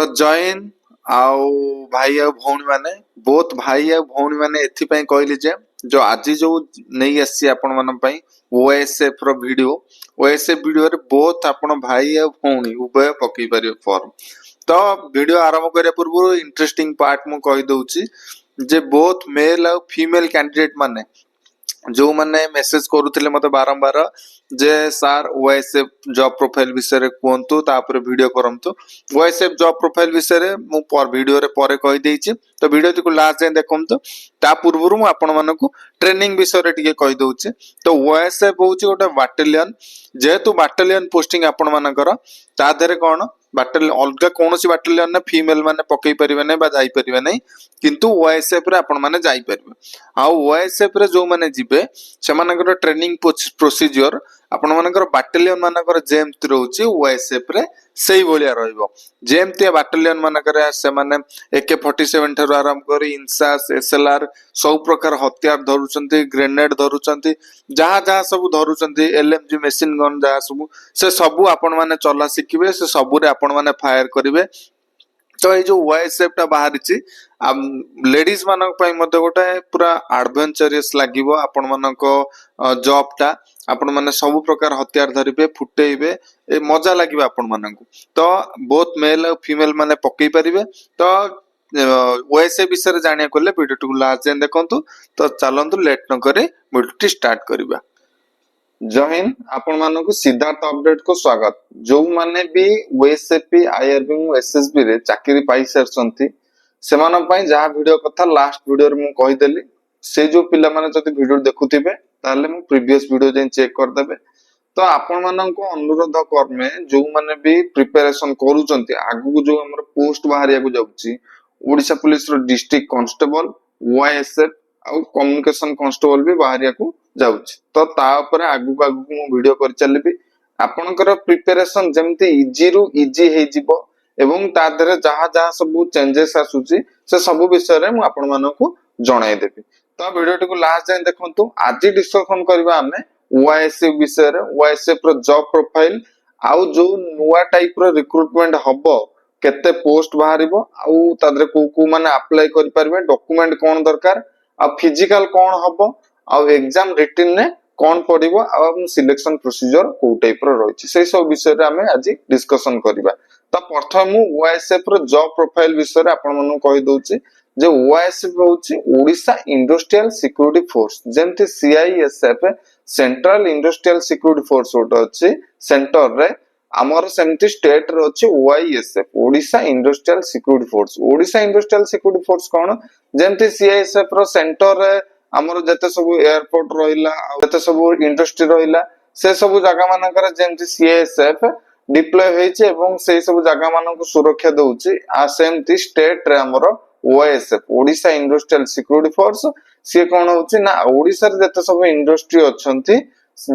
तो जॉइन आउ भाई आ भौणी माने बोथ भाई आ भौणी माने एथिपाई कहली जे जो आज जो नहीं आसी आपण मन पई ओएसएफ रो वीडियो ओएसएफ वीडियो रे बोथ आपण भाई आ भौणी उभय पकई परियो फॉर्म। तो वीडियो आरंभ करे पूर्व इंटरेस्टिंग पार्ट मु कहि दउची जे बोथ मेल आ फीमेल कैंडिडेट माने जो माने मेसेज करूथिले मते बारंबार जे सर ओएसएफ जॉब प्रोफाइल विषय कहतु तापर वीडियो करंतु ओएसएफ जॉब प्रोफाइल विषय मु पर वीडियो रे परे कहि देछि। तो वीडियो को लास्ट जाय देखंतु ता पूर्वरु मु आपण मानकु ट्रेनिंग विषय रे टिके कहि दउछि। तो ओएसएफ होछि गोटे बाटालियन जेहेतु बाटालियन पोस्टिंग आपण मानकर ता देरे कोन बाटालियन अलग कोनोसी बाटालियन ने फीमेल माने पकई परिबे नै बा जाई परिबे नै किंतु ओएसएफ रे आपण माने जाई परिबे। आ ओएसएफ रे जो माने जिबे से मानकर ट्रेनिंग प्रोसीजर आपण मानकर बाटालियन मानकर जेमति रहउची ओएसएफ रे सेही भलिया रहइबो। जेमति बाटालियन मानकर से माने AK-47 ठरो आरंभ करी इंसास एसएलआर सब प्रकार हथियार धरुचंती ग्रेनेड धरुचंती जहा जहा सब धरुचंती एलएमजी मशीन गन जहा सब से सबु आपण माने चला शिखिबे से सबु रे आपण माने फायर करिवे। तो ये जो ओएसएफ टा बाहरिची लेडीज मानक पई मते गोटे पूरा एडवेंचरस लागिवो आपण मानक जॉब टा आपण माने सब प्रकार हथियार धरिबे फुटेइबे ए मजा लागिबे आपण मानकु। तो बोथ मेल और फीमेल माने पकई परिबे। तो ओएसएफ विषय जानिया कोले वीडियो टू लास्ट जेन देखंतु। तो चलंतु लेट न करे वीडियो स्टार्ट करिबा। जय हिंद आपण मानकु सिद्धार्थ अपडेट को स्वागत। जो माने भी ओएसएपी आईआरबी एसएसबी रे चाकरी पाई सरसंती सेमान पई जहा वीडियो कथा लास्ट वीडियो रे मु कहि देली से जो पिला माने जति वीडियो देखुथिबे ताले मु प्रीवियस वीडियो जे चेक कर देबे। तो आपण मानकु अनुरोध करमे जो माने भी प्रिपरेशन करूचंती आगु जो हमर पोस्ट बाहरिया को जाउची ओडिशा पुलिस रो डिस्ट्रिक्ट कांस्टेबल ओएसएफ आ कम्युनिकेशन कांस्टेबल भी बाहरिया को जाउची। तो ता ऊपर आगु आगु मु वीडियो कर चलबी आपनकर प्रिपरेशन जेमति इजी रु इजी हे जिवो एवं ता दरे जहा जहा सब चेंजेस आसुची से सब विषय रे मु आपण मानकु जणाई देबी। तो वीडियो को लास्ट जाय देखंतु। आज डिस्कशन करबा हमें ओएसएफ विषय रे ओएसएफ रो जॉब प्रोफाइल आउ जो नुवा टाइप रो रिक्रूटमेंट हबो केते पोस्ट बाहरिबो आउ तादरे को माने अप्लाई करि परबे डॉक्यूमेंट कोन दरकार आ फिजिकल कोन हबो आउ एग्जाम रिटन ने कोन पडिबो आ सिलेक्शन प्रोसीजर को टाइप रो रहिछि से सब विषय रे हमें आज डिस्कशन करबा। तो प्रथम ओएसएफ रो जॉब प्रोफाइल विषय रे आपण मनु कहि दउछि जे ओएसएफ होछि ओडिशा इंडस्ट्रियल सिक्योरिटी फोर्स जेमति CISF central industrial security force ओट अछि सेंटर रे हमर सेमति स्टेट रे अछि OISF Odisha industrial security force. Odisha industrial security force कोन जेमति सीआईएसएफ रो सेंटर रे हमर जते सब एयरपोर्ट रहिला जते सब इंडस्ट्री रहिला से सब जगह मानकर जेमति सीआईएसएफ डिप्लॉय होइছে एवं से सब जगह मानक सुरक्षा दउछि आ सेमति स्टेट रे हमर OSF Odisha industrial security force से कोन होछि ना ओडिसा रे जते सब इंडस्ट्री अछंती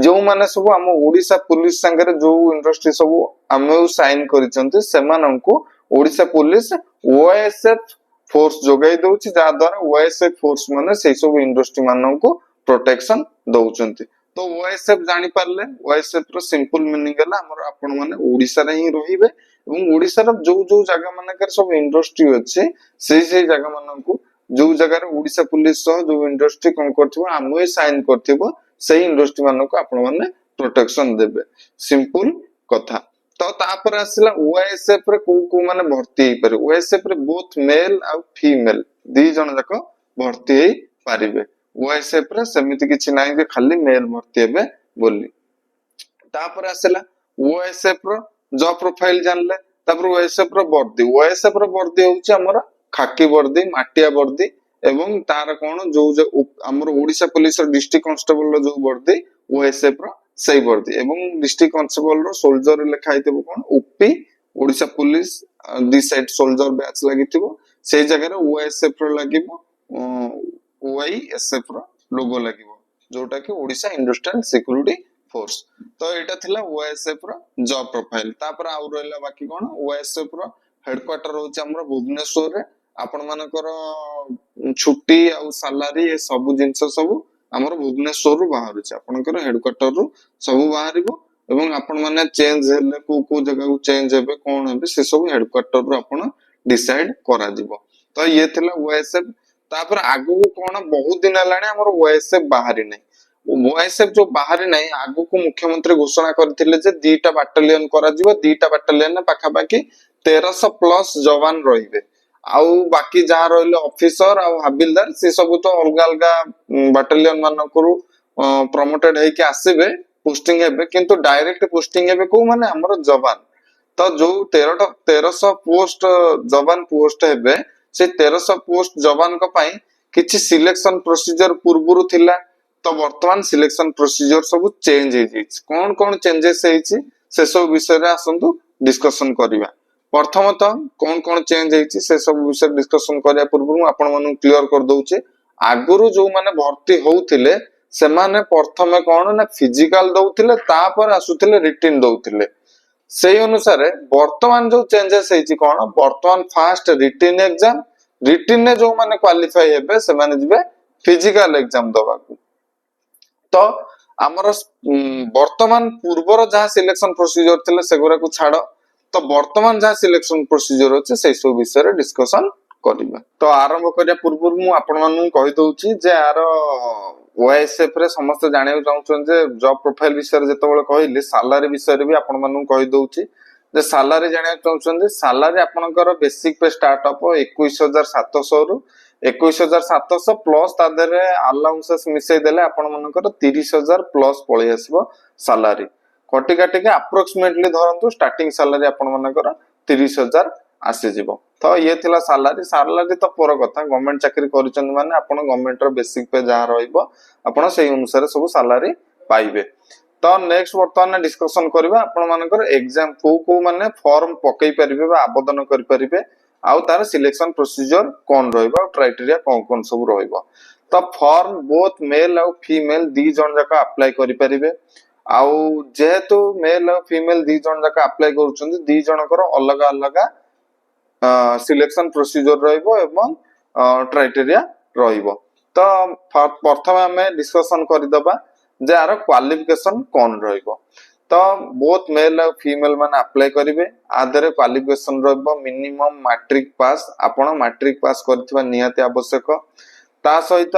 जो माने सब हम ओडिशा पुलिस संगे जो इंडस्ट्री सब हम साइन करिसंती सेमानंकु ओडिशा पुलिस ओएसएफ फोर्स जोगाई दउछि जा द्वारा ओएसएफ फोर्स माने से सब इंडस्ट्री मानंकु प्रोटेक्शन दउचंती। तो ओएसएफ जानि पारले ओएसएफ रो सिंपल मीनिंग हला हमर आपण माने ओडिसा रे ही रहिबे एवं ओडिसा रो जो जो जगह मानकर सब इंडस्ट्री अछि से जगह मानंकु जो जगह रे ओडिशा पुलिस सह जो इंडस्ट्री कोन करथिबो हमवे साइन करथिबो से इंडस्ट्री मानक आपण माने प्रोटेक्शन देबे सिंपल कथा। तो तापर आसिला ओएसएफ रे को माने भर्ती हे पारे ओएसएफ रे बोथ मेल आ फीमेल दी जण जाक भर्ती हे पारिबे। ओएसएफ रे समिति किछि नाही जे खाली मेल भर्ती हेबे बोली। तापर आसिला ओएसएफ रो जॉब प्रोफाइल जानले तापर ओएसएफ रो वर्दी होउची हमर खाकी वर्दी माटिया वर्दी एवं तार कोन जो हमर ओडिशा पुलिस रो डिस्ट्रिक्ट कांस्टेबल रो जो वर्दी ओएसएफ रो सही वर्दी एवं डिस्ट्रिक्ट कांस्टेबल रो सोल्जर लिखा हितबो कोन ओपी ओडिशा पुलिस दी साइड सोल्जर बैच लागिथिबो से जगह रे ओएसएफ रो लागिबो ओआईएसएफ रो लोगो लागिबो जोटा कि ओडिशा इंडस्ट्रियल सिक्योरिटी फोर्स। तो एटा थिला ओएसएफ रो जॉब प्रोफाइल। तापर आउ रहला बाकी कोन ओएसएफ रो हेडक्वार्टर होची हमर भुवनेश्वर रे आपण मानकर छुट्टी आ सैलरी ए सब जिंस सब हमर भुवनेश्वर रु बाहर छै आपनकर हेडक्वार्टर रु सब बाहरिबो ଏବଂ आपण माने चेंज हेले को जगह को चेंज हेबे कोन हेबे से सब हेडक्वार्टर रो आपण डिसाइड करा दिबो। तो ये थिला ओएसएफ। तापर आगु को कोन बहुत दिन लाने हमर ओएसएफ बाहरी नै। ओएसएफ जो बाहरी नै आगु को मुख्यमंत्री घोषणा करथिले जे दीटा बाटालियन करा जिवो दीटा बाटालियन पाखा पाखी 1300 प्लस जवान रहिबे। आउ बाकी जहाँ रहिले ऑफिसर आउ हबिलदार से सब तो अलग अलग बाटालियन मानकरू प्रमोटेड है कि आसीबे पोस्टिंग हेबे किंतु डायरेक्ट पोस्टिंग हेबे को माने हमर जवान। तो जो 1300 पोस्ट जवान पोस्ट हेबे से 1300 पोस्ट जवान को पाई किछि सिलेक्शन प्रोसीजर पूर्वरु थिला। तो वर्तमान सिलेक्शन प्रोसीजर सब चेंज हे जाइछ। कोन कोन चेंजेस हेछि से सब विषय रे आसंतु डिस्कशन करिवा। प्रथमतः कौन कौन चेंज होती से सब विषय डिस्कशन करिया पूर्व आपण मानु क्लियर कर दउचे। आगुरु जो माने भर्ती होउथिले से माने प्रथमे कोन ना फिजिकल दउथिले तापर आसुथिले रिटन दउथिले। सेही अनुसार वर्तमान जो चेंजेस हेछि कोन वर्तमान फास्ट रिटन एग्जाम रिटन ने जो माने क्वालिफाई हेबे से माने जिबे फिजिकल एग्जाम दबाकू। तो हमर वर्तमान पूर्वर जहां सिलेक्शन प्रोसीजर थिले सेगुरा को छाड़। तो वर्तमान जहां सिलेक्शन प्रोसीजर अछि से सब विषय डिस्कशन करिबा। तो आरंभ करिया पूर्व मु आपण मानु कहि दउची जे आर ओएसएफ रे समस्त जानियो चाहउछन जे जॉब प्रोफाइल विषय रे जतबेले कहिली सैलरी विषय रे भी आपण मानु कहि दउची जे सैलरी जानियो चाहउछन जे सैलरी आपनकर बेसिक पे स्टार्ट अप 21700 रु 21700 प्लस तादरे अलाउंसेस मिसै देले आपण मानकर 30000 प्लस पळि आसीबो सैलरी। कटी काटी के अप्रोक्सीमेटली धरंतु स्टार्टिंग सैलरी आपण मानकर 30000 आसी जिवो। तो ये थिला सैलरी सैलरी तो पर कथा गवर्नमेंट चाकरी करिचन माने आपण गवर्नमेंट रो बेसिक पे जहां रहइबो आपण सेही अनुसार सब सैलरी पाइबे। तो नेक्स्ट वर्तमान डिस्कशन करबा आपण मानकर एग्जाम को माने फॉर्म पकई परिबे बा आवेदन करि परिबे आउ तार सिलेक्शन प्रोसीजर कोन रहइबो क्राइटेरिया कोन कोन सब रहइबो। तो फॉर्म बोथ मेल आउ फीमेल दी जन जका अप्लाई करि परिबे। आउ जेहेतु मेल और फीमेल दी जन जाका अप्लाई करूछन दी जनकर अलग अलग सिलेक्शन प्रोसीजर रहइबो एवं क्राइटेरिया रहइबो। तो प्रथम हमें डिस्कशन करि दबा जे आर क्वालिफिकेशन कोन रहइबो। तो बोथ मेल और फीमेल माने अप्लाई करिवे आधरे क्वालिफिकेशन रहइबो मिनिमम मैट्रिक पास आपण मैट्रिक पास करथिबा निहाती आवश्यक। ता सहित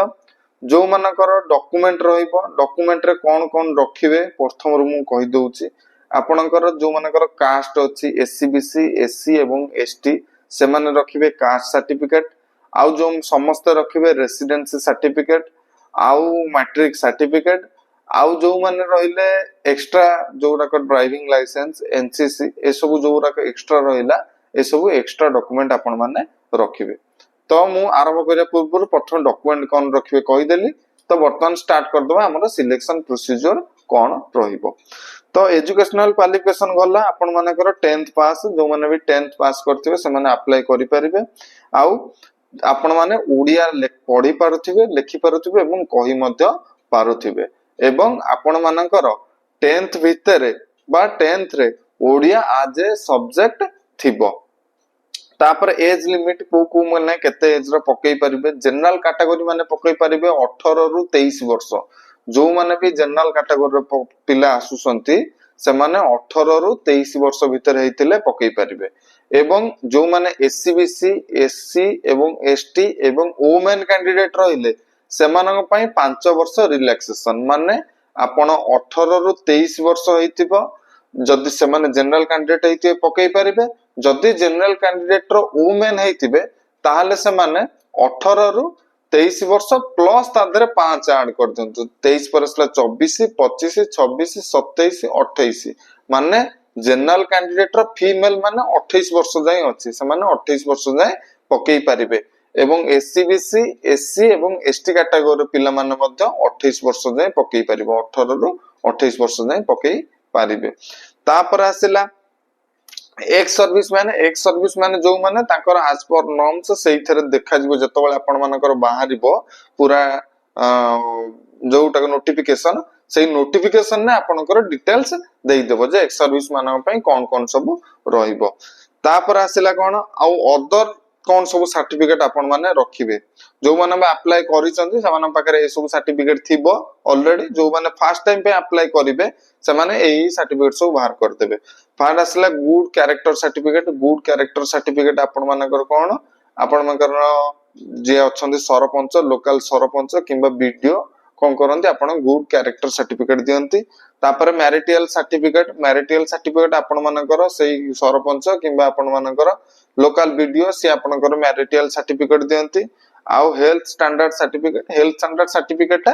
जो मानकर डॉक्यूमेंट रहइबो डॉक्यूमेंट रे कोन कोन रखिबे प्रथम रु मु कहि दउची। आपनकर जो मानकर कास्ट अछि एससी बीसी एससी एवं एसटी से माने रखिबे कास्ट सर्टिफिकेट आउ जो समस्त रखिबे रेसिडेंसी सर्टिफिकेट आउ मैट्रिक सर्टिफिकेट आउ जो माने रहिले एक्स्ट्रा जो रक ड्राइविंग लाइसेंस एनसीसी ए सब जो रक एक्स्ट्रा रहिला ए सब एक्स्ट्रा डॉक्यूमेंट आपण माने रखिबे। तो मु आरंभ करिया पूर्व प्रथम डॉक्यूमेंट कोन रखिबे कहि देली। तो वर्तमान स्टार्ट कर दबा हमर सिलेक्शन प्रोसीजर कोन रहिबो। तो एजुकेशनल क्वालिफिकेशन गला आपण मानकर 10th पास जो माने भी 10th पास करथिबे से माने अप्लाई करि परिबे। आउ आपण माने ओडिया पढि पारुथिबे लिखि पारुथिबे एवं कहि मध्य पारुथिबे एवं आपण मानकर 10th भितरे बा 10th रे ओडिया आज ए सब्जेक्ट थिबो। तापर एज लिमिट को माने केते एज रो पकई परिबे जनरल कैटेगरी माने पकई परिबे 18 रु 23 वर्ष। जो माने भी जनरल कैटेगरी रो पिला आसुसंती से माने 18 रु 23 वर्ष भीतर हेतिले पकई परिबे। एवं जो माने एससी बीसी एससी एवं एसटी एवं वुमेन कैंडिडेट रहिले से मानक पई 5 वर्ष रिलैक्सेशन माने आपण 18 रु 23 वर्ष हेतिबो जदि से माने जनरल कैंडिडेट हेतिबे पकई परिबे। जदि जनरल कैंडिडेट रो वुमेन हेतिबे ताहाले से माने 18 रु 23 वर्ष प्लस तादरे 5 ऐड कर दंतु 23 परसला 24 25 26 27 28 माने जनरल कैंडिडेट रो फीमेल माने 28 वर्ष जाय अछि से माने 28 वर्ष जाय पकई परिबे। एवं एससी बीसी एससी एवं एसटी कैटेगरी पिला माने मध्य 28 वर्ष जाय पकई परिबो 18 रु 28 वर्ष जाय पकई पारिबे। तापर आसिला एक सर्विस मैंने जो माने ताकर आज पर नॉर्म्स सेही थरे देखा जिवो जतबेले आपण मानकर बाहरिबो पूरा जोटा नोटिफिकेशन सेही नोटिफिकेशन ने आपनकर डिटेल्स देई देबो जे एक सर्विस मानक पई कोन कोन सब रहिबो। तापर आसिला कोन आउ अदर कौन सब सर्टिफिकेट आपण माने रखिबे जो माने अप्लाई करिसंती से माने पाखरे ए सब सर्टिफिकेट थिबो ऑलरेडी जो माने फर्स्ट टाइम पे अप्लाई करिवे से माने एही सर्टिफिकेट सब बाहर कर देबे फाइंड आसला गुड कैरेक्टर सर्टिफिकेट आपण मानकर कोन आपण मानकर जे अछंती सरपंच लोकल सरपंच किंबा वीडियो कोन करंती आपण गुड कैरेक्टर सर्टिफिकेट दियंती तापर मैरिटल सर्टिफिकेट आपण मानकर सेही सरपंच किंबा आपण मानकर लोकल वीडियो से आपनकर मैरिटल सर्टिफिकेट दियंती आउ हेल्थ स्टैंडर्ड सर्टिफिकेट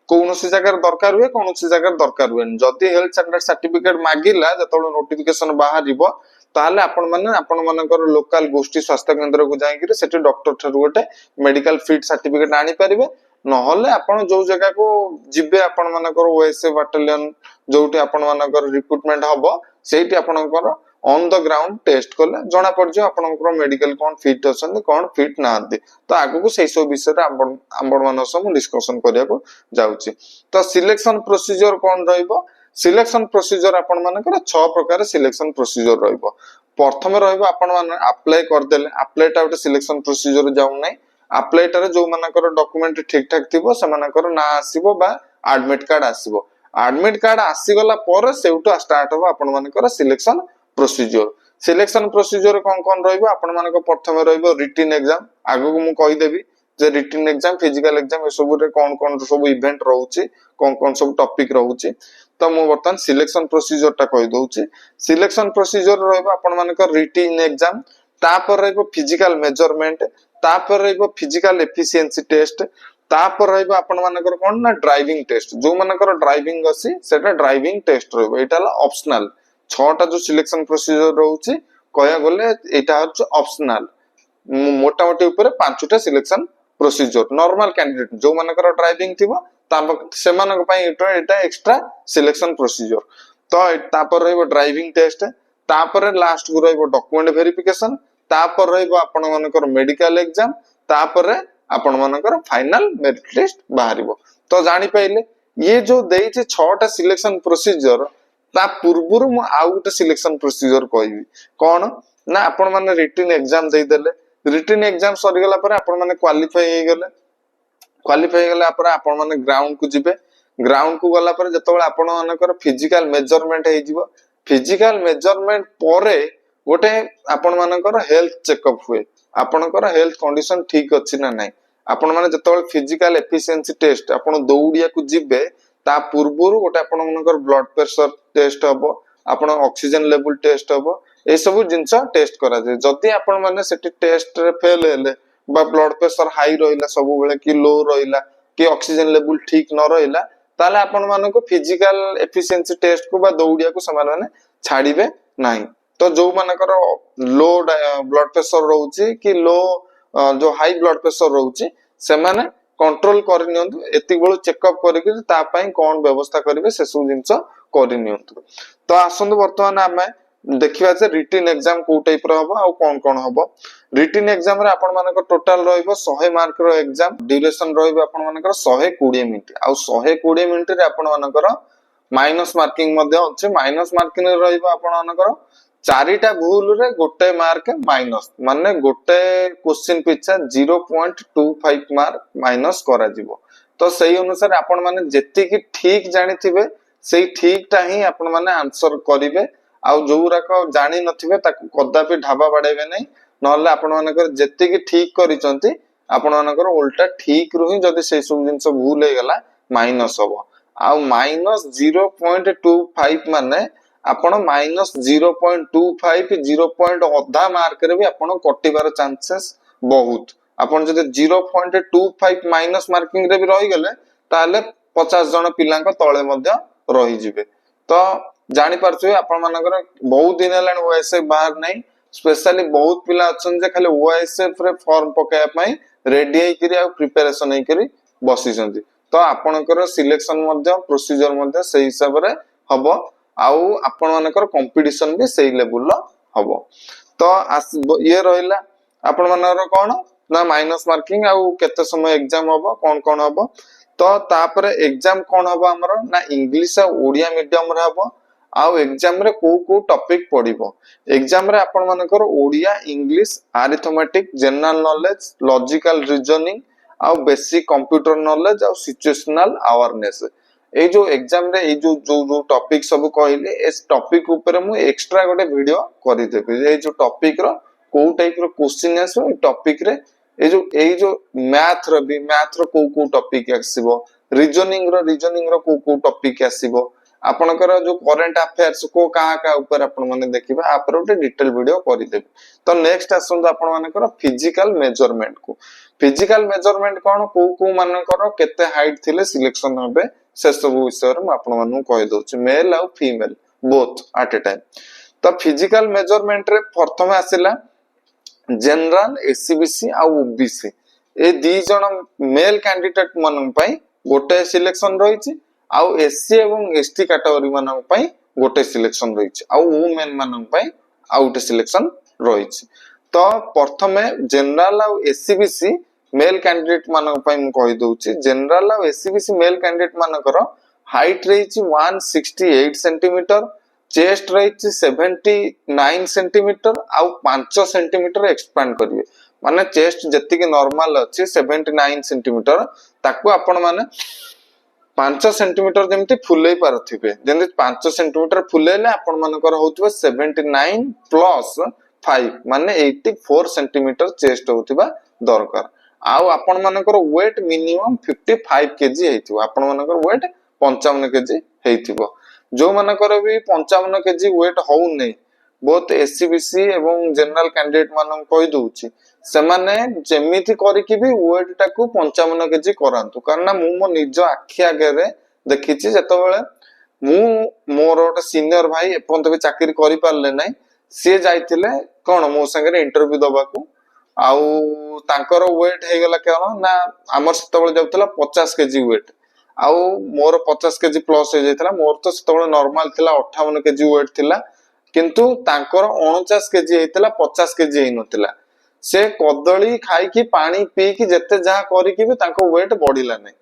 कौनसी जगह दरकार हुए कौनसी जगह दरकार हुए जदि हेल्थ स्टैंडर्ड सर्टिफिकेट मागिला जतबे नोटिफिकेशन बाहर जीवो ताले आपण मानकर लोकल गोष्ठी स्वास्थ्य केंद्र को जाई सेठी डॉक्टर ठरु गोटे मेडिकल फिट सर्टिफिकेट आनी परिबे नहले आपण जो जगह को जिबे आपण मानकर ओएसए बटालियन जोटी आपण मानकर रिक्रूटमेंट हबो सेठी आपणकर ऑन द ग्राउंड टेस्ट कले जना पड़ जाए आपनकर मेडिकल कौन फिट अछन कौन फिट नांती तो आगु को सेही सब विषय आंबड़ मान सब डिस्कशन करिया को जाउची तो सिलेक्शन प्रोसीजर कौन रहइबो सिलेक्शन प्रोसीजर आपण मानकर 6 प्रकार सिलेक्शन प्रोसीजर रहइबो प्रथम रहइबो आपण मान अप्लाई कर देले अप्लाईटा उटे सिलेक्शन प्रोसीजर जाउ नै अप्लाईटा रे जो मानकर डॉक्यूमेंट ठीक ठाक थिबो से मानकर ना आसीबो बा एडमिट कार्ड आसीबो एडमिट कार्ड आसी गला पर सेउटो स्टार्ट हो आपण मानकर सिलेक्शन प्रोसीजर कौन रहइबो आपण मानको प्रथम रहइबो रिटन एग्जाम आगु को मु कहि देबी जे रिटन एग्जाम फिजिकल एग्जाम ए सब रे कौन सब इवेंट रहउची कौन सब टॉपिक रहउची तो मु बर्तन सिलेक्शन प्रोसीजर ता कहि दउची सिलेक्शन प्रोसीजर रहइबो आपण मानको रिटन एग्जाम तापर रहइबो फिजिकल मेजरमेंट तापर रहइबो फिजिकल एफिशिएंसी टेस्ट तापर रहइबो आपण मानकर कोन ना ड्राइविंग टेस्ट जो मानकर ड्राइविंग अछि सेटा ड्राइविंग टेस्ट रहइबो एटा ऑप्शनल 6टा जो सिलेक्शन प्रोसीजर रहउची कहया गले एटा हछ ऑप्शनल मोटा मोटी ऊपर 5टा सिलेक्शन प्रोसीजर नॉर्मल कैंडिडेट जो मानकर ड्राइविंग थिबो से मानक पई एटा एक्स्ट्रा सिलेक्शन प्रोसीजर तो तापर रहइबो ड्राइविंग टेस्ट तापर लास्ट को रहइबो डॉक्यूमेंट वेरिफिकेशन तापर रहइबो आपण मानकर मेडिकल एग्जाम तापर आपण मानकर फाइनल मेरिट लिस्ट बाहरिबो तो जानि पाइले ये जो देइছে 6टा सिलेक्शन प्रोसीजर ता पूर्वरु मु आउ गोटे सिलेक्शन प्रोसीजर कहबी कोन ना आपण माने रिटन एग्जाम दे देले रिटन एग्जाम सरी गला पर आपण माने क्वालिफाई हे गला पर आपण माने ग्राउंड को जिबे ग्राउंड को गला पर जतबे आपण मानकर फिजिकल मेजरमेंट हे जिवो फिजिकल मेजरमेंट परे गोटे आपण मानकर हेल्थ चेकअप हुए आपनकर हेल्थ कंडीशन ठीक अछि ना नै आपण माने जतबे फिजिकल एफिशिएंसी टेस्ट आपण दौड़िया को जिबे ता पूर्वरु गोटे आपण मानकर ब्लड प्रेशर टेस्ट हबो आपण ऑक्सीजन लेवल टेस्ट हबो ए सब जिंस टेस्ट करा जाय जति आपण माने सेठी टेस्ट रे फेल हेले बा ब्लड प्रेशर हाई रहिला सब बेले कि लो रहिला कि ऑक्सीजन लेवल ठीक न रहिला ताले आपण मानको फिजिकल एफिशिएंसी टेस्ट को बा दौड़िया को समान माने छाड़ीबे नाही तो जो मानकर लो ब्लड प्रेशर रहउची कि लो जो हाई ब्लड प्रेशर रहउची से माने कंट्रोल कर नियंतु एति बेलु चेकअप करिक ता पई कोन व्यवस्था करिवे से सब जिंस करि नियंतु तो आसंद वर्तमान आमे देखिबा जे रिटन एग्जाम को टाइप रो हबो आ कोन हबो रिटन एग्जाम रे आपण मानकर टोटल रहइबो 100 मार्क रो एग्जाम ड्यूरेशन रहइबो आपण मानकर 120 मिनिट आ 120 मिनिट रे आपण मानकर माइनस मार्किंग मध्ये अछि माइनस मार्किंग रे रहइबो आपण मानकर 4टा भूल रे गोटे मार्क माइनस माने गोटे क्वेश्चन पिछा 0.25 मार्क माइनस करा जिवो तो सही अनुसार आपण माने जेति कि ठीक जानिथिबे सेही ठीकटा ही आपण माने आंसर करिवे आ जोराक जानि नथिबे ताकू कदापि ढाबा बाडैबे नै नहले आपण मानकर जेति कि ठीक करिसंती आपण मानकर उल्टा ठीक रुही जदी से सब जिंस भूल हे गला माइनस हबो आ माइनस 0.25 माने आपण माइनस 0.25 0. अधा मार्क रे भी आपण कटिबार चांसेस बहुत आपण जदि 0.25 माइनस मार्किंग रे भी रही गले ताले 50 जन पिलांक तळे मध्ये रही जिवे तो जानि परछुए आपण मानकर बहुत दिन हेलान ओएसएफ बाहर नै स्पेशली बहुत पिला अछन जे खाली ओएसएफ रे फॉर्म पकाया पई रेडी हे करी आ प्रिपरेशन हे करी बसी जंती तो आपनकर सिलेक्शन मध्ये प्रोसीजर मध्ये सही हिसाब रे हबो आउ आपण मानकर कंपटीशन भी सही लेवल हबो तो ये रहिला आपण मानकर कोन ना माइनस मार्किंग आउ केते समय एग्जाम हबो कोन हबो तो तापर एग्जाम कोन हबो हमर ना इंग्लिश आ ओडिया मीडियम रे हबो आउ एग्जाम रे को टॉपिक पड़िबो एग्जाम रे आपण मानकर Odia English arithmetic general knowledge logical reasoning आउ बेसिक कंप्यूटर नॉलेज आउ सिचुएशनल अवेयरनेस ए जो एग्जाम रे ए जो टॉपिक सब कहले एस टॉपिक ऊपर मु एक्स्ट्रा गोटे वीडियो करि देबे ए जो टॉपिक रो को टाइप रो क्वेश्चन आसो ए टॉपिक रे ए जो मैथ रो को टॉपिक आसीबो रीजनिंग रो को टॉपिक आसीबो आपनकर जो करंट अफेयर्स को का ऊपर आपण माने देखिबा आपर गोटे डिटेल वीडियो करि देबे तो नेक्स्ट आसंत आपण मानकर फिजिकल मेजरमेंट को फिजिकल मेजरमेंट कोन को मानकर केते हाइट थिले सिलेक्शन होबे से सब विषय रे आपण मानु कहि दोछि मेल आ female both at a time तो फिजिकल मेजरमेंट रे प्रथम आसिला जनरल एससीबीसी आ ओबीसी ए दी जण मेल कैंडिडेट मन पई गोटे सिलेक्शन रहिछि आउ एससी एवं एसटी कैटेगरी मानन पई गोटे सिलेक्शन रहिछि आउ वुमेन मानन पई आउट सिलेक्शन रहिछि तो प्रथमे जनरल आउ एससीबीसी मेल कैंडिडेट मानन पई म कहि दोछि जनरल आउ एससीबीसी मेल कैंडिडेट मानकर हाइट रहिछि 168 सेंटीमीटर चेस्ट रहिछि 79 सेंटीमीटर आउ 5 सेंटीमीटर एक्सपांड करिवे माने चेस्ट जति के नॉर्मल अछि 79 सेंटीमीटर ताकू आपण माने 5 सेंटीमीटर जेमति फुलै पारथिबे जेमति 5 सेंटीमीटर फुलैले आपण मानकर होतबे 79 प्लस 5 माने 84 सेंटीमीटर चेस्ट होतिबा दरकार आउ आपण मानकर वेट मिनिमम 55 केजी हेतिबो आपण मानकर वेट 55 केजी हेतिबो जो मानकर भी 55 केजी वेट हो नै बहुत एससीबीसी एवं जनरल कैंडिडेट मानन कहि दोछि सेमाने जेमिति करिकि भी वेट टाकू 55 केजी करांतु कारण मु मो निज आखि आगे रे देखिछि जतबेले मु मोर ओटा सीनियर भाई एपंत भी चाकरी करि पारले नै से जाइथिले कोन मो संगे इंटरव्यू दबाकू आउ तांकर वेट हे गेला केन ना हमर सतबेले जाउतला 50 केजी वेट आउ मोर 50 केजी प्लस हो जाइतला मोर तो सतबेले नॉर्मल थिला 58 केजी वेट थिला किंतु तांकर 49 केजी हेतला 50 केजी हे नथिला से कदली खाई की पानी पी की जते जहा करी की भी तांको वेट बढ़िला नै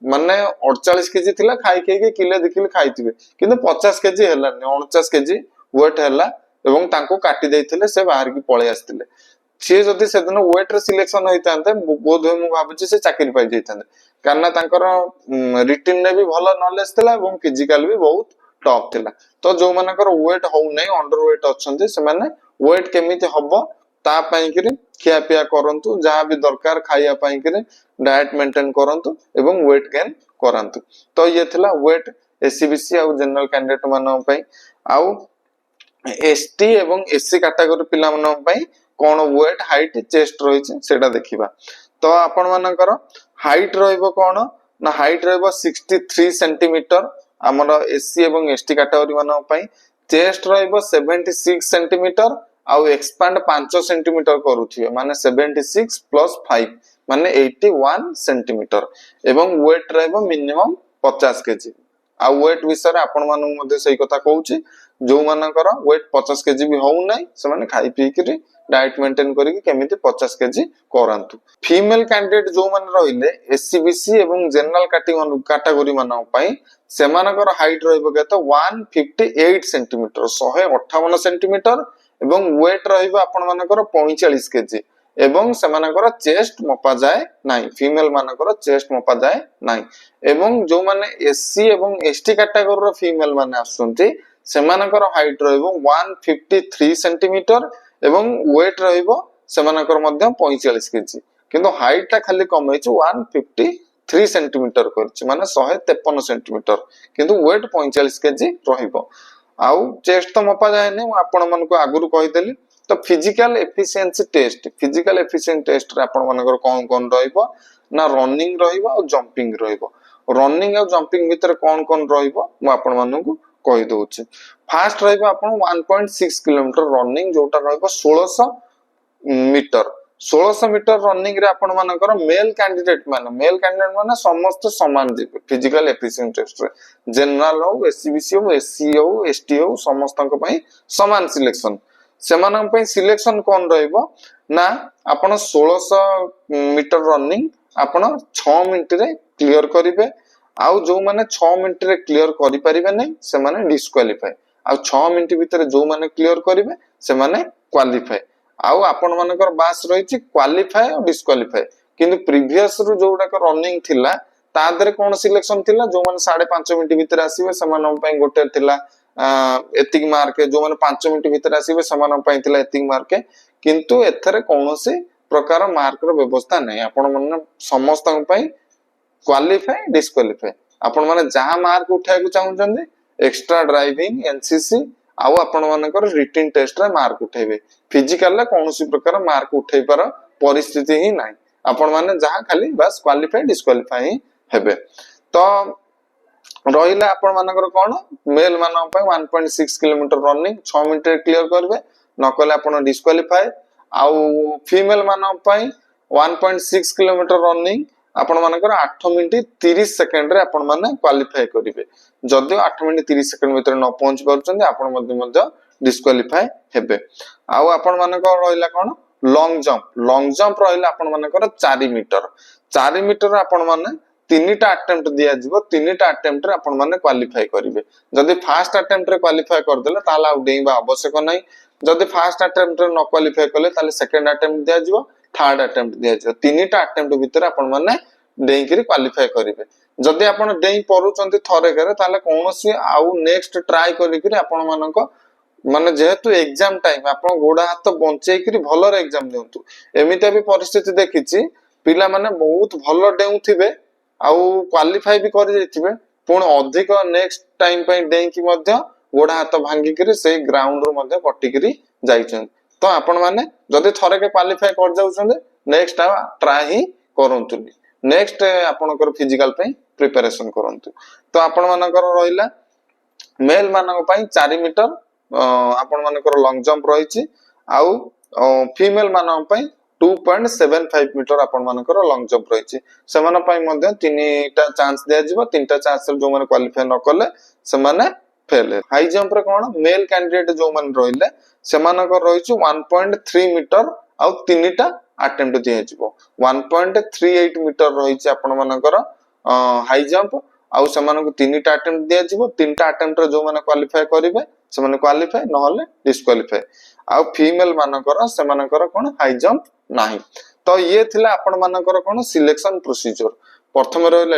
माने 48 केजी थिला खाई के किले देखिले खाइतिबे किंतु 50 केजी हेला नै 49 केजी वेट हेला एवं तांको काटी देइथिले से बाहर की पळे आस्तिले से जदि सेदिन वेट रे सिलेक्शन होइतांते बोध मु भाबुची से चाकरी पाइ जैतांते कारण तांकर रिटन ने भी भलो नॉलेज थिला एवं फिजिकल भी बहुत टॉप थिला तो जो मानकर वेट हो नै अंडर वेट अछंती से माने वेट केमिति हबो ता पई कि खिया पिया करंतु जहां भी दरकार खाइया पई कि डाइट मेंटेन करंतु एवं वेट गेन करंतु तो ये थिला वेट एससीबीसी आ जनरल कैंडिडेट मानन पई आउ एसटी एवं एससी कैटेगरी पिला मानन पई कोन वेट हाइट चेस्ट रही सेटा देखिबा तो आपण मानकर हाइट रहइबो कोन ना हाइट रहइबो 63 सेंटीमीटर हमर एससी एवं एसटी कैटेगरी मानन पई चेस्ट रहइबो 76 सेंटीमीटर आउ एक्सपांड 5 सेंटीमीटर करूथिए माने 76 प्लस 5 माने 81 सेंटीमीटर एवं वेट रहइबो मिनिमम 50 केजी आ वेट विषय आपण मानु मध्ये सही कथा कहूची जो मानकर वेट 50 केजी भी हो नै से माने खाई पी के डाइट मेंटेन करी केमिति 50 केजी करंतु फीमेल कैंडिडेट जो मान रहिले एससीबीसी एवं जनरल कैटेगरी मानन पई सेमानकर हाइट रहइबो केते 158 सेंटीमीटर 158 सेंटीमीटर एवं वेट रहइबो आपण मानकर 45 केजी एवं सेमानकर चेस्ट मपा जाए नाही फीमेल मानकर चेस्ट मपा जाए नाही एवं जो माने एससी एवं एसटी कैटेगरी रो फीमेल माने आसुंती सेमानकर हाइट रहइबो 153 सेंटीमीटर एवं वेट रहइबो सेमानकर मध्य 45 केजी किंतु हाइट ता खाली कम हेछु 153 सेंटीमीटर करछि माने 153 सेंटीमीटर किंतु वेट 45 केजी रहइबो आउ चेस्ट तो मपा जाय नै आपण मन को आगुरु कहि देली तो फिजिकल एफिशिएंसी टेस्ट रे आपण मानकर कोन कोन रहइबो ना रनिंग रहइबो और जंपिंग रहइबो रनिंग और जंपिंग भीतर कोन कोन रहइबो म आपण मन को कहि दोछि फास्ट रहइबो आपण 1.6 किलोमीटर रनिंग जोटा रहइबो 1600 मीटर 1600 मीटर रनिंग रे आपण मानकर मेल कैंडिडेट माने समस्त समान दिबे फिजिकल एफिशिएंसी टेस्ट रे जनरल हो एससीबीसी हो एससी हो एसटी हो समस्तक पई समान सिलेक्शन सेमान पई सिलेक्शन कोन रहइबो ना आपण 1600 मीटर रनिंग आपण 6 मिनिट रे क्लियर करिवे आउ जो माने 6 मिनिट रे क्लियर करि परिबे नै से माने डिस्क्वालीफाई आ 6 मिनिट भितर जो माने क्लियर करिवे से माने क्वालिफाई आउ आपण मानकर बास रही क्वालिफाई और डिस्क्वालिफाई किंतु प्रीवियस रु जोडा रनिंग थिला ता देरे कोन सिलेक्शन थिला जो माने 5.5 मिनिट भितर आसीबे समान पई गोटे थिला एतिक मार्क जो माने 5 मिनिट भितर आसीबे समान पई थिला एतिक मार्क किंतु एथरे कोनोसी प्रकार मार्क रो व्यवस्था नै आपण माने समस्त पई क्वालिफाई डिस्क्वालिफाई आपण माने जहां मार्क उठाय को चाहउछन्ते एक्स्ट्रा ड्राइविंग एनसीसी आउ आपण मानकर रिटन टेस्ट रे मार्क उठेबे फिजिकल ला कोनोसी प्रकार मार्क उठै पर परिस्थिति ही नाही आपण माने जहां खाली बस क्वालिफाई डिस्क्वालिफाई हेबे तो रहिला आपण मानकर कोन मेल मान पय 1.6 किलोमीटर रनिंग 6 मिनिट रे क्लियर करबे नकले आपण डिस्क्वालिफाई आउ फीमेल मान पय 1.6 किलोमीटर रनिंग आपण मानकर 8 मिनिट 30 सेकंड रे आपण माने क्वालिफाई करिवे जदि 8 मिनिट 30 सेकंड भीतर न पहुंच पाउछन्ते आपण मध्य डिस्क्वालिफाई हेबे आउ आपण मानकर रहिला कोन लॉन्ग जंप रहिला आपण मानकर 4 मीटर आपण माने 3टा अटेम्प्ट दिया जिवो 3टा अटेम्प्ट रे आपण माने क्वालिफाई करिवे जदि फर्स्ट अटेम्प्ट रे क्वालिफाई कर देले ताला आ डेइबा आवश्यक नै जदि फर्स्ट अटेम्प्ट रे न क्वालिफाई करले ताले सेकंड अटेम्प्ट दिया जिवो थर्ड अटेम्प्ट दिया जिवो 3टा अटेम्प्ट भीतर आपण माने डेइ करी क्वालिफाई करिवे जदि आपण डेइ परुचंती थरे करे ताले कोनोसी आउ नेक्स्ट ट्राई करी करी आपण मानको माने जेहेतु एग्जाम टाइम आपण गोडा हाथ बंचै करी भलर एग्जाम देउतु एमिता भी परिस्थिति देखिछि पिला माने बहुत भलो डेउथिबे आउ क्वालिफाई भी करि जैथिबे पुण अधिक नेक्स्ट टाइम पई डेइ की मध्य गोडा हाथ भांगी करी से ग्राउंड रो मध्य कटि करी जाइछन तो आपण माने जदि थरे के क्वालिफाई कर जाउछन नेक्स्ट ट्राई ही करंतुनी नेक्स्ट आपनकर फिजिकल पे प्रिपरेशन करंतु तो आपण मानकर रहिला मेल मानक पई 4 मीटर आपण मानकर लॉन्ग जंप रहिछि आउ फीमेल मानक पई 2.75 मीटर आपण मानकर लॉन्ग जंप रहिछि समान पई मध्ये 3टा चांस दिया जिवो 3टा चांस जो माने क्वालिफाई न करले से माने फेल हाई जंप रे कोन मेल कैंडिडेट जो माने रहिले समानकर रहिछि 1.3 मीटर आउ 3टा अटेम्प्ट दिया जिवो 1.38 मीटर रहिछि आपण मानकर हाई जंप आउ समानक 3टा अटेम्प्ट दिया जिवो 3टा अटेम्प्ट रे जो माने क्वालिफाई करिवे से माने क्वालिफाई न होले डिस्क्वालिफाई आउ फीमेल मानकर से मानकर कोन हाई जंप नाही तो ये थिला आपण मानकर कोन सिलेक्शन प्रोसीजर प्रथम रहला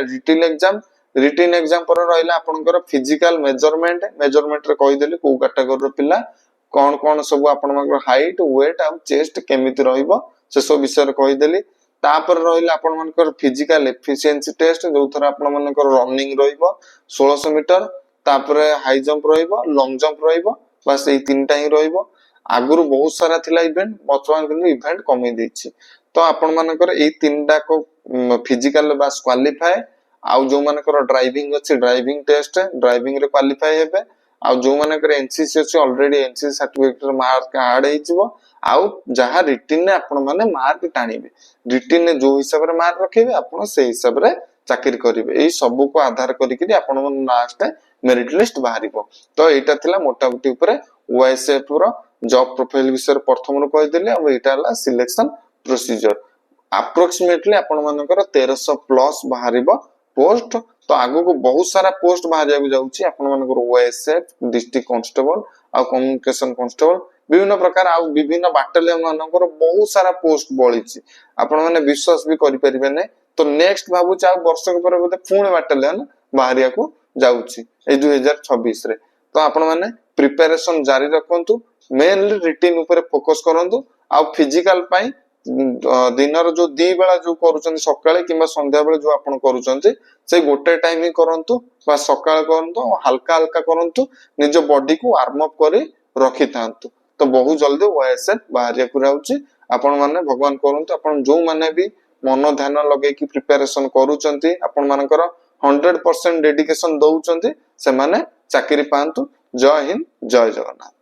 रिटन एग्जाम पर रहला आपनकर फिजिकल मेजरमेंट रे कहि देली को कैटेगरी रो पिला कोन कोन सब आपण मानकर हाइट वेट आ चेस्ट केमिति रहइबो से सब विषय रे कहि देली तापर रहला आपण मानकर फिजिकल एफिशिएंसी टेस्ट जो थरा आपण मानकर रनिंग रहइबो 1600 मीटर तापर हाई जंप रहइबो लॉन्ग जंप रहइबो बस ए तीनटा ही रहइबो आगुरु बहुत सारा थिला इवेंट वर्तमान किंतु इवेंट कमी देछि तो आपण मानकर ए तीनटा को फिजिकल बस क्वालिफाई आउ जो मानकर ड्राइविंग अछि ड्राइविंग टेस्ट ड्राइविंग रे क्वालिफाई हेबे आउ जो मानकर एनसीसी अछि ऑलरेडी एनसीसी सर्टिफिकेट रे मार्क ऐड हेजिवो आउ जहा रिटन ने आपण माने मार्क टाणीबे रिटन ने जो हिसाब रे मार्क रखिबे आपण से हिसाब रे चाकरी करिवे ए सब को आधार करी कि आपण मन लास्ट मेरिट लिस्ट बाहरिबो तो एटा थिला मोटामोटी ऊपर ओएसएफ रो जॉब प्रोफाइल विषय प्रथम रो कहि देले अब एटा सिलेक्शन प्रोसीजर अप्रोक्सीमेटली आपण मानकर 1300 प्लस बाहरिबो पोस्ट तो आगो को बहुत सारा पोस्ट बाहर जाउछि आपण मानकर ओएसएफ डिस्ट्रिक्ट कांस्टेबल आ कम्युनिकेशन कांस्टेबल विभिन्न प्रकार आ विभिन्न बाटालियन मानकर बहुत सारा पोस्ट बळिछि आपण माने विश्वास भी करि परिबे नै तो नेक्स्ट भाबु चा वर्ष के पर बोते पुणे बाटालियन बाहरिया को जाउछि ए 2026 रे तो आपण माने प्रिपरेशन जारी रखंतु मेनली रिटन ऊपर फोकस करंतु आ फिजिकल पई दिनर जो दी बेला जो करूचंती सकाळे किबा संध्या बेला जो आपण करूचंती से गोटे टाइम ही करंतु बा सकाळ करंतु हल्का हल्का करंतु निज बॉडी को वार्म अप करी रखि थांतु तो बहुत जल्दी ओएसएफ बाहरिया पुराउची आपण माने भगवान करंतु आपण जो माने भी मन ध्यान लगे कि प्रिपरेशन करूचंती आपण मानकर 100% डेडिकेशन दउचंती से माने चाकरी पांतु जय हिंद जय जगन्नाथ।